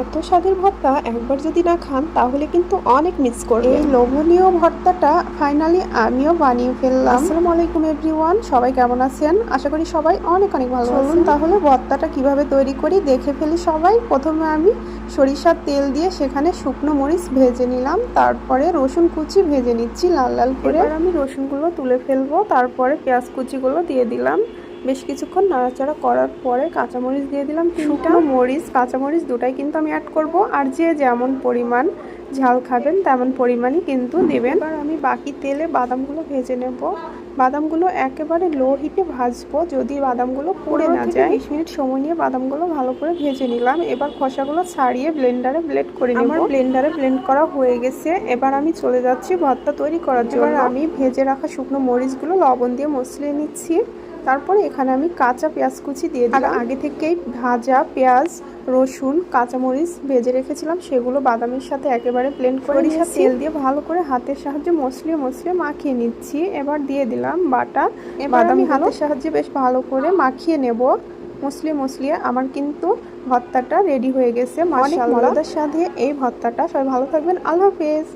এত স্বাদের ভর্তা একবার যদি না খান তাহলে কিন্তু অনেক মিস করবেন। এই লোভনীয় ভর্তাটা ফাইনালি আমিও বানিয়ে ফেললাম। আসসালামু আলাইকুম এভরিওয়ান, সবাই কেমন আছেন? আশা করি সবাই অনেক অনেক ভালো আছেন। চলুন তাহলে ভর্তাটা কিভাবে তৈরি করি দেখে ফেলি সবাই। প্রথমে আমি সরিষার তেল দিয়ে সেখানে শুকনো মরিচ ভেজে নিলাম, তারপরে রসুন কুচি ভেজে নিচ্ছি লাল লাল করে। এবার আমি রসুনগুলো তুলে ফেলবো, তারপরে পেঁয়াজ কুচিগুলো দিয়ে দিলাম। বেশ কিছুক্ষণ নাড়াচাড়া করার পরে কাঁচামরিচ দিয়ে দিলাম। শুকনো মরিচ কাঁচামরিচ দুটাই কিন্তু আমি অ্যাড করব, আর যে যেমন পরিমাণ ঝাল খাবেন তেমন পরিমাণই কিন্তু দেবেন। এবার আমি বাকি তেলে বাদামগুলো ভেজে নেব। বাদামগুলো একেবারে লো হিটে ভাজবো, যদি বাদামগুলো পুড়ে না যায়। 20 মিনিট সময় নিয়ে বাদামগুলো ভালো করে ভেজে নিলাম। এবার খোসাগুলো ছাড়িয়ে ব্লেন্ডারে ব্লেন্ড করে নেব। আমার ব্লেন্ডারে ব্লেন্ড করা হয়ে গেছে। এবার আমি চলে যাচ্ছি ভর্তা তৈরি করার জন্য। এবার আমি ভেজে রাখা শুকনো মরিচগুলো লবণ দিয়ে মসলিয়ে নিচ্ছি। তারপরে এখানে আমি কাঁচা পেঁয়াজ কুচি দিয়ে দিলাম। আগে থেকেই ভাজা পেঁয়াজ, রসুন, কাঁচামরিচ ভেজে রেখেছিলাম, সেগুলো বাদামের সাথে একেবারে ব্লেন্ড করে সরিষার তেল দিয়ে ভালো করে হাতের সাহায্যে মসলিয়ে মসলিয়ে মাখিয়ে নিচ্ছি। এবার দিয়ে দিলাম বাটা বাদাম। হাতের সাহায্যে বেশ ভালো করে মাখিয়ে নেব মসলিয়ে মসলিয়ে। আমার কিন্তু ভর্তাটা রেডি হয়ে গেছে। মাশাআল্লাহ, মজাদার সাথে এই ভর্তাটা। সবাই ভালো থাকবেন। আল্লাহ হাফেজ।